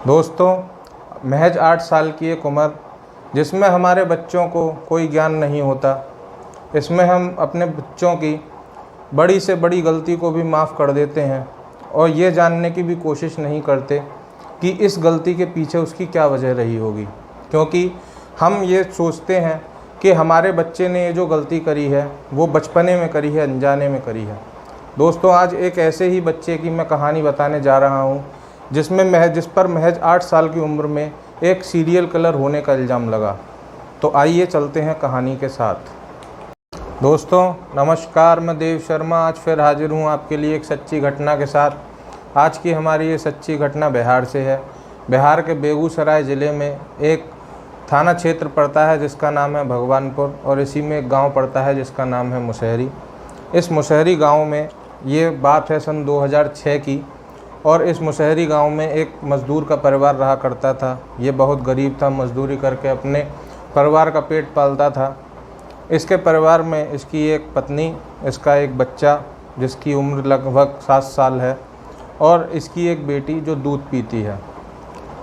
दोस्तों, महज 8 साल की एक उम्र जिसमें हमारे बच्चों को कोई ज्ञान नहीं होता, इसमें हम अपने बच्चों की बड़ी से बड़ी गलती को भी माफ़ कर देते हैं और ये जानने की भी कोशिश नहीं करते कि इस गलती के पीछे उसकी क्या वजह रही होगी। क्योंकि हम ये सोचते हैं कि हमारे बच्चे ने ये जो गलती करी है वो बचपने में करी है, अनजाने में करी है। दोस्तों, आज एक ऐसे ही बच्चे की मैं कहानी बताने जा रहा हूँ जिस पर महज 8 साल की उम्र में एक सीरियल किलर होने का इल्ज़ाम लगा। तो आइए चलते हैं कहानी के साथ। दोस्तों नमस्कार, मैं देव शर्मा आज फिर हाजिर हूँ आपके लिए एक सच्ची घटना के साथ। आज की हमारी ये सच्ची घटना बिहार से है। बिहार के बेगूसराय ज़िले में एक थाना क्षेत्र पड़ता है जिसका नाम है भगवानपुर, और इसी में एक गांव पड़ता है जिसका नाम है मुसहरी। इस मुसहरी गांव में ये बात है सन 2006 की, और इस मुसहरी गांव में एक मज़दूर का परिवार रहा करता था। ये बहुत गरीब था, मज़दूरी करके अपने परिवार का पेट पालता था। इसके परिवार में इसकी एक पत्नी, इसका एक बच्चा जिसकी उम्र लगभग 7 साल है, और इसकी एक बेटी जो दूध पीती है।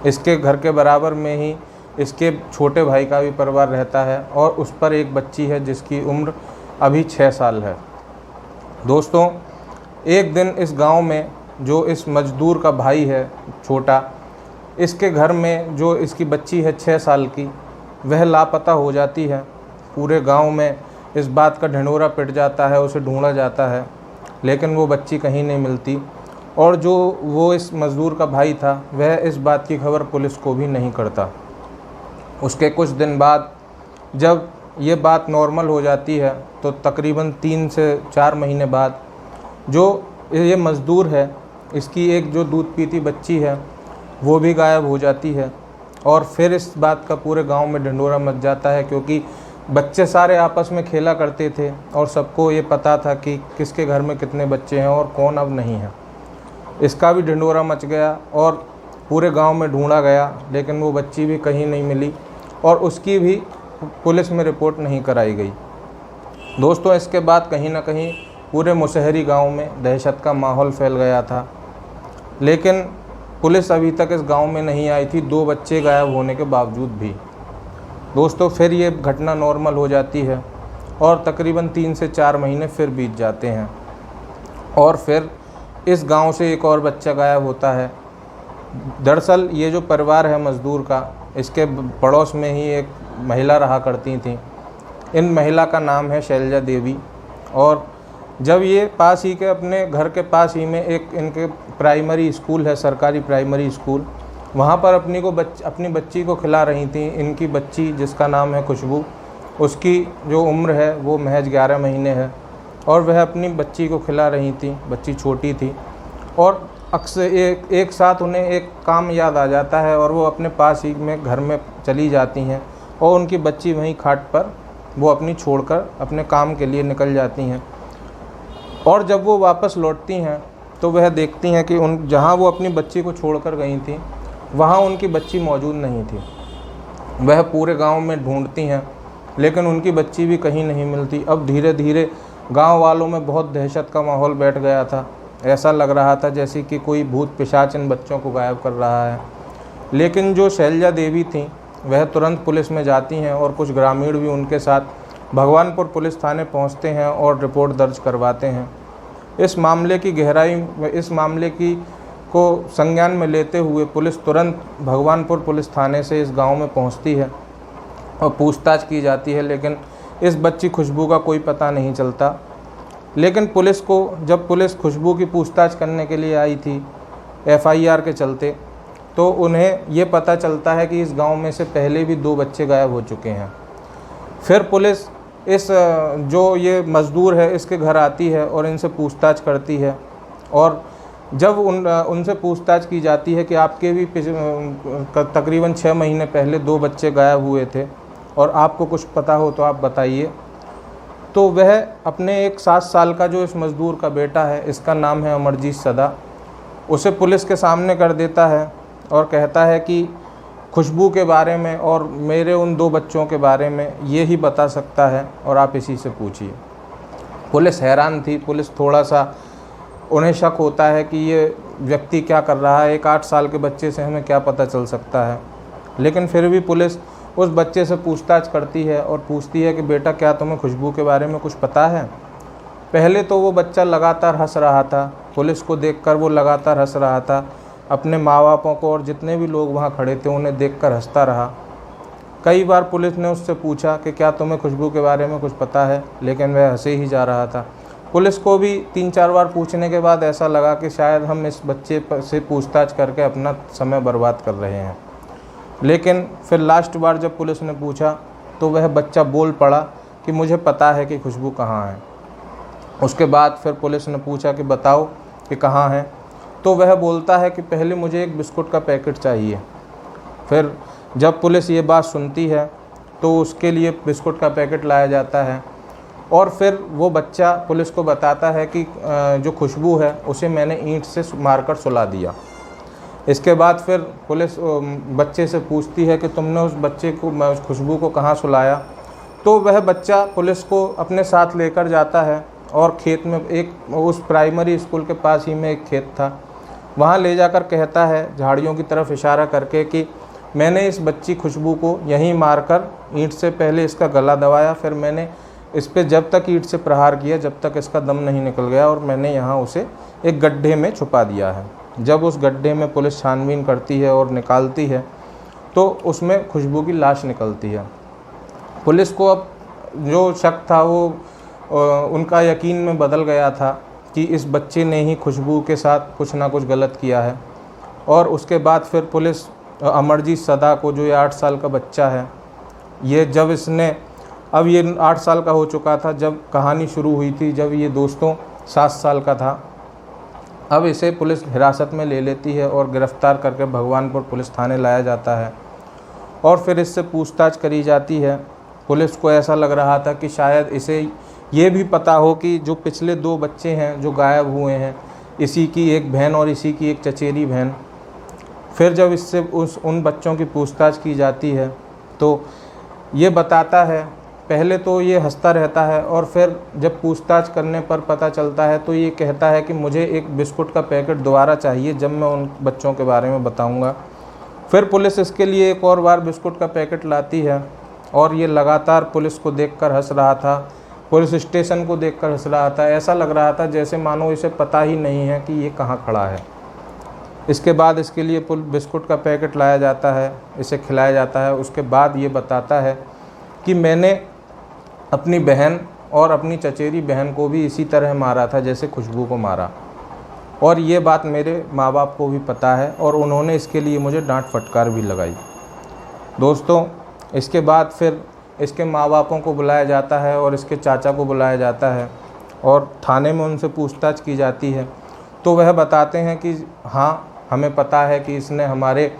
इसके घर के बराबर में ही इसके छोटे भाई का भी परिवार रहता है, और उस पर एक बच्ची है जिसकी उम्र अभी 6 साल है। दोस्तों, एक दिन इस गांव में जो इस मज़दूर का भाई है छोटा, इसके घर में जो इसकी बच्ची है 6 साल की, वह लापता हो जाती है। पूरे गांव में इस बात का ढिंढोरा पिट जाता है, उसे ढूंढा जाता है, लेकिन वो बच्ची कहीं नहीं मिलती। और जो वो इस मज़दूर का भाई था वह इस बात की खबर पुलिस को भी नहीं करता। उसके कुछ दिन बाद जब ये बात नॉर्मल हो जाती है तो तकरीबन 3 से 4 महीने बाद जो ये मज़दूर है, इसकी एक जो दूध पीती बच्ची है वो भी गायब हो जाती है। और फिर इस बात का पूरे गांव में ढिंढोरा मच जाता है, क्योंकि बच्चे सारे आपस में खेला करते थे और सबको ये पता था कि किसके घर में कितने बच्चे हैं और कौन अब नहीं है। इसका भी ढिंढोरा मच गया और पूरे गांव में ढूंढा गया, लेकिन वो बच्ची भी कहीं नहीं मिली और उसकी भी पुलिस में रिपोर्ट नहीं कराई गई। दोस्तों, इसके बाद कहीं ना कहीं पूरे मुसहरी गांव में दहशत का माहौल फैल गया था, लेकिन पुलिस अभी तक इस गांव में नहीं आई थी, 2 बच्चे गायब होने के बावजूद भी। दोस्तों, फिर ये घटना नॉर्मल हो जाती है और तकरीबन 3 से 4 महीने फिर बीत जाते हैं, और फिर इस गांव से एक और बच्चा गायब होता है। दरअसल ये जो परिवार है मज़दूर का, इसके पड़ोस में ही एक महिला रहा करती थी। इन महिला का नाम है शैलजा देवी। और जब ये पास ही के अपने घर के पास ही में एक इनके प्राइमरी स्कूल है, सरकारी प्राइमरी स्कूल, वहाँ पर अपनी बच्ची को खिला रही थी। इनकी बच्ची जिसका नाम है खुशबू, उसकी जो उम्र है वो महज 11 महीने है, और वह अपनी बच्ची को खिला रही थी। बच्ची छोटी थी और अक्सर एक साथ उन्हें एक काम याद आ जाता है और वो अपने पास ही में घर में चली जाती हैं, और उनकी बच्ची वहीं खाट पर वो अपनी छोड़कर अपने काम के लिए निकल जाती हैं। और जब वो वापस लौटती हैं तो वह देखती हैं कि जहाँ वो अपनी बच्ची को छोड़कर गई थी वहाँ उनकी बच्ची मौजूद नहीं थी। वह पूरे गांव में ढूंढती हैं, लेकिन उनकी बच्ची भी कहीं नहीं मिलती। अब धीरे धीरे गांव वालों में बहुत दहशत का माहौल बैठ गया था। ऐसा लग रहा था जैसे कि कोई भूत पिशाच इन बच्चों को गायब कर रहा है। लेकिन जो शैलजा देवी थी वह तुरंत पुलिस में जाती हैं, और कुछ ग्रामीण भी उनके साथ भगवानपुर पुलिस थाने पहुंचते हैं और रिपोर्ट दर्ज करवाते हैं। इस मामले की को संज्ञान में लेते हुए पुलिस तुरंत भगवानपुर पुलिस थाने से इस गांव में पहुंचती है और पूछताछ की जाती है, लेकिन इस बच्ची खुशबू का कोई पता नहीं चलता। लेकिन जब पुलिस खुशबू की पूछताछ करने के लिए आई थी FIR के चलते, तो उन्हें ये पता चलता है कि इस गांव में से पहले भी 2 बच्चे गायब हो चुके हैं। फिर पुलिस इस जो ये मज़दूर है इसके घर आती है और इनसे पूछताछ करती है, और जब उनसे पूछताछ की जाती है कि आपके भी तकरीबन 6 महीने पहले 2 बच्चे गायब हुए थे और आपको कुछ पता हो तो आप बताइए, तो वह अपने एक 7 साल का जो इस मज़दूर का बेटा है, इसका नाम है अमरजीत सदा, उसे पुलिस के सामने कर देता है और कहता है कि खुशबू के बारे में और मेरे उन 2 बच्चों के बारे में ये ही बता सकता है, और आप इसी से पूछिए। पुलिस हैरान थी। पुलिस थोड़ा सा उन्हें शक होता है कि ये व्यक्ति क्या कर रहा है, एक 8 साल के बच्चे से हमें क्या पता चल सकता है। लेकिन फिर भी पुलिस उस बच्चे से पूछताछ करती है और पूछती है कि बेटा क्या तुम्हें खुशबू के बारे में कुछ पता है। पहले तो वो बच्चा लगातार हंस रहा था, पुलिस को देखकर वो लगातार हंस रहा था, अपने माँ बापों को और जितने भी लोग वहाँ खड़े थे उन्हें देखकर हंसता रहा। कई बार पुलिस ने उससे पूछा कि क्या तुम्हें खुशबू के बारे में कुछ पता है, लेकिन वह हंसे ही जा रहा था। पुलिस को भी 3-4 बार पूछने के बाद ऐसा लगा कि शायद हम इस बच्चे से पूछताछ करके अपना समय बर्बाद कर रहे हैं। लेकिन फिर लास्ट बार जब पुलिस ने पूछा तो वह बच्चा बोल पड़ा कि मुझे पता है कि खुशबू कहाँ है। उसके बाद फिर पुलिस ने पूछा कि बताओ कि कहाँ है, तो वह बोलता है कि पहले मुझे एक बिस्कुट का पैकेट चाहिए। फिर जब पुलिस ये बात सुनती है तो उसके लिए बिस्कुट का पैकेट लाया जाता है और फिर वो बच्चा पुलिस को बताता है कि जो खुशबू है उसे मैंने ईंट से मारकर सुला दिया। इसके बाद फिर पुलिस बच्चे से पूछती है कि तुमने उस बच्चे को, उस खुशबू को कहाँ सुलाया। तो वह बच्चा पुलिस को अपने साथ लेकर जाता है और खेत में, एक उस प्राइमरी स्कूल के पास ही में एक खेत था, वहाँ ले जाकर कहता है झाड़ियों की तरफ इशारा करके कि मैंने इस बच्ची खुशबू को यहीं मारकर ईंट से पहले इसका गला दबाया, फिर मैंने इस पे जब तक ईंट से प्रहार किया जब तक इसका दम नहीं निकल गया और मैंने यहाँ उसे एक गड्ढे में छुपा दिया है। जब उस गड्ढे में पुलिस छानबीन करती है और निकालती है तो उसमें खुशबू की लाश निकलती है। पुलिस को अब जो शक था वो उनका यकीन में बदल गया था कि इस बच्चे ने ही खुशबू के साथ कुछ ना कुछ गलत किया है। और उसके बाद फिर पुलिस अमरजीत सदा को, जो ये 8 साल का बच्चा है, ये जब इसने, अब ये 8 साल का हो चुका था जब कहानी शुरू हुई थी, जब ये दोस्तों 7 साल का था, अब इसे पुलिस हिरासत में ले लेती है और गिरफ़्तार करके भगवानपुर पुलिस थाने लाया जाता है और फिर इससे पूछताछ करी जाती है। पुलिस को ऐसा लग रहा था कि शायद इसे ये भी पता हो कि जो पिछले 2 बच्चे हैं जो गायब हुए हैं, इसी की एक बहन और इसी की एक चचेरी बहन। फिर जब इससे उन बच्चों की पूछताछ की जाती है तो ये बताता है, पहले तो ये हंसता रहता है और फिर जब पूछताछ करने पर पता चलता है तो ये कहता है कि मुझे एक बिस्कुट का पैकेट दोबारा चाहिए जब मैं उन बच्चों के बारे में बताऊंगा। फिर पुलिस इसके लिए एक और बार बिस्कुट का पैकेट लाती है और ये लगातार पुलिस को देखकर हंस रहा था, पुलिस स्टेशन को देखकर हंस रहा था। ऐसा लग रहा था जैसे मानो इसे पता ही नहीं है कि ये कहाँ खड़ा है। इसके बाद इसके लिए बिस्कुट का पैकेट लाया जाता है, इसे खिलाया जाता है। उसके बाद ये बताता है कि मैंने अपनी बहन और अपनी चचेरी बहन को भी इसी तरह मारा था जैसे खुशबू को मारा, और ये बात मेरे माँ बाप को भी पता है और उन्होंने इसके लिए मुझे डांट फटकार भी लगाई। दोस्तों, इसके बाद फिर इसके माँ बापों को बुलाया जाता है और इसके चाचा को बुलाया जाता है और थाने में उनसे पूछताछ की जाती है। तो वह बताते हैं कि हाँ, हमें पता है कि इसने हमारे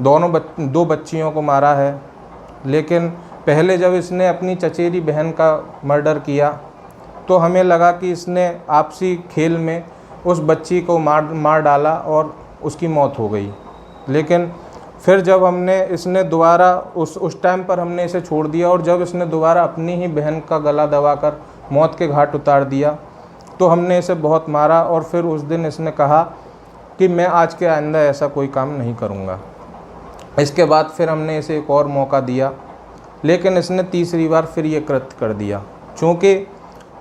2 बच्चियों को मारा है, लेकिन पहले जब इसने अपनी चचेरी बहन का मर्डर किया तो हमें लगा कि इसने आपसी खेल में उस बच्ची को मार डाला और उसकी मौत हो गई। लेकिन फिर जब इसने दोबारा उस टाइम पर हमने इसे छोड़ दिया और जब इसने दोबारा अपनी ही बहन का गला दबाकर मौत के घाट उतार दिया तो हमने इसे बहुत मारा और फिर उस दिन इसने कहा कि मैं आज के आइंदा ऐसा कोई काम नहीं करूँगा। इसके बाद फिर हमने इसे एक और मौका दिया, लेकिन इसने तीसरी बार फिर ये कृत्य कर दिया। चूँकि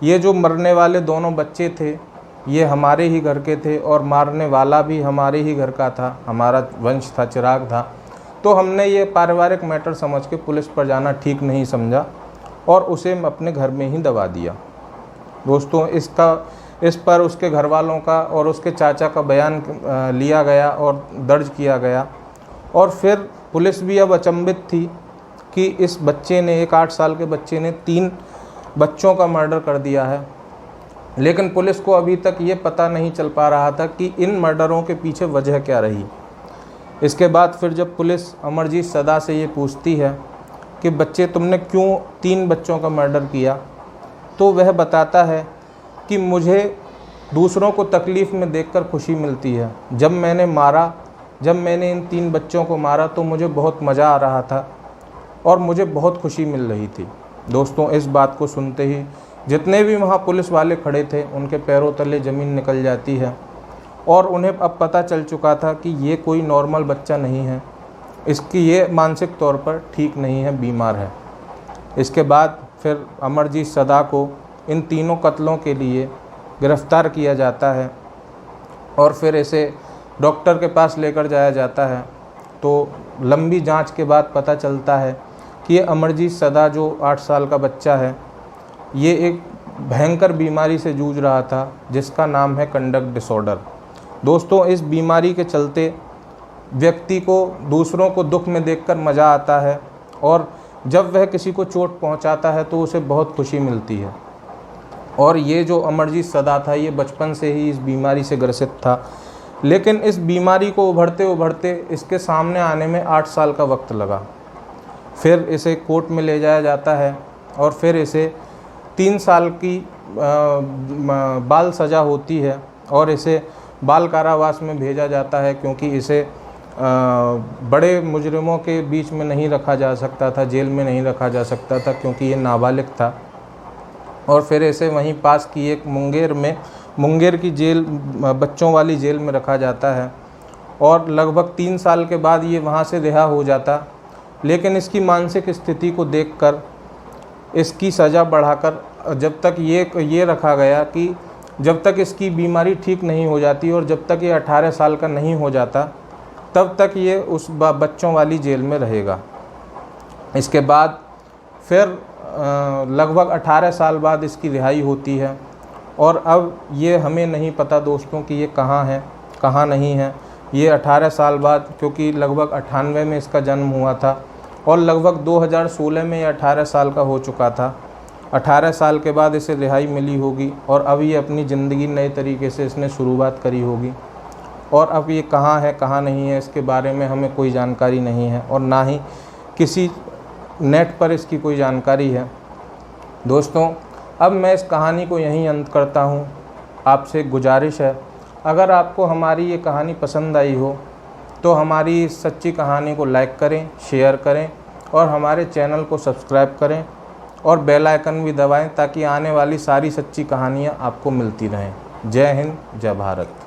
ये जो मरने वाले दोनों बच्चे थे ये हमारे ही घर के थे और मारने वाला भी हमारे ही घर का था, हमारा वंश था, चिराग था, तो हमने ये पारिवारिक मैटर समझ के पुलिस पर जाना ठीक नहीं समझा और उसे अपने घर में ही दबा दिया। दोस्तों, इस पर उसके घर वालों का और उसके चाचा का बयान लिया गया और दर्ज किया गया और फिर पुलिस भी अब अचंभित थी कि इस बच्चे ने, एक 8 साल के बच्चे ने 3 बच्चों का मर्डर कर दिया है। लेकिन पुलिस को अभी तक ये पता नहीं चल पा रहा था कि इन मर्डरों के पीछे वजह क्या रही। इसके बाद फिर जब पुलिस अमरजीत सदा से ये पूछती है कि बच्चे तुमने क्यों 3 बच्चों का मर्डर किया, तो वह बताता है कि मुझे दूसरों को तकलीफ़ में देखकर खुशी मिलती है। जब मैंने इन 3 बच्चों को मारा तो मुझे बहुत मज़ा आ रहा था और मुझे बहुत खुशी मिल रही थी। दोस्तों, इस बात को सुनते ही जितने भी वहाँ पुलिस वाले खड़े थे उनके पैरों तले ज़मीन निकल जाती है और उन्हें अब पता चल चुका था कि ये कोई नॉर्मल बच्चा नहीं है, इसकी ये मानसिक तौर पर ठीक नहीं है, बीमार है। इसके बाद फिर अमरजीत सदा को इन तीनों कत्लों के लिए गिरफ़्तार किया जाता है और फिर इसे डॉक्टर के पास लेकर जाया जाता है। तो लंबी जांच के बाद पता चलता है कि ये अमरजीत सदा जो 8 साल का बच्चा है, ये एक भयंकर बीमारी से जूझ रहा था जिसका नाम है कंडक्ट डिसऑर्डर। दोस्तों, इस बीमारी के चलते व्यक्ति को दूसरों को दुख में देखकर मज़ा आता है और जब वह किसी को चोट पहुंचाता है तो उसे बहुत खुशी मिलती है। और ये जो अमरजीत सदा था, ये बचपन से ही इस बीमारी से ग्रसित था, लेकिन इस बीमारी को उभरते उभरते इसके सामने आने में 8 साल का वक्त लगा। फिर इसे कोर्ट में ले जाया जाता है और फिर इसे 3 साल की बाल सज़ा होती है और इसे बाल कारावास में भेजा जाता है, क्योंकि इसे बड़े मुजरिमों के बीच में नहीं रखा जा सकता था, जेल में नहीं रखा जा सकता था, क्योंकि ये नाबालिग था। और फिर इसे वहीं पास की एक मुंगेर की जेल, बच्चों वाली जेल में रखा जाता है और लगभग 3 साल के बाद ये वहाँ से रिहा हो जाता। लेकिन इसकी मानसिक स्थिति को देखकर इसकी सज़ा बढ़ाकर जब तक ये रखा गया कि जब तक इसकी बीमारी ठीक नहीं हो जाती और जब तक ये 18 साल का नहीं हो जाता, तब तक ये उस बच्चों वाली जेल में रहेगा। इसके बाद फिर लगभग 18 साल बाद इसकी रिहाई होती है और अब ये हमें नहीं पता दोस्तों कि ये कहाँ है, कहाँ नहीं है। ये 18 साल बाद, क्योंकि लगभग 98 में इसका जन्म हुआ था और लगभग 2016 में ये 18 साल का हो चुका था। 18 साल के बाद इसे रिहाई मिली होगी और अब ये अपनी ज़िंदगी नए तरीके से इसने शुरुआत करी होगी। और अब ये कहाँ है, कहाँ नहीं है, इसके बारे में हमें कोई जानकारी नहीं है और ना ही किसी नेट पर इसकी कोई जानकारी है। दोस्तों, अब मैं इस कहानी को यहीं अंत करता हूँ। आपसे गुजारिश है, अगर आपको हमारी ये कहानी पसंद आई हो तो हमारी इस सच्ची कहानी को लाइक करें, शेयर करें और हमारे चैनल को सब्सक्राइब करें और बेल आइकन भी दबाएं ताकि आने वाली सारी सच्ची कहानियाँ आपको मिलती रहें। जय हिंद, जय भारत।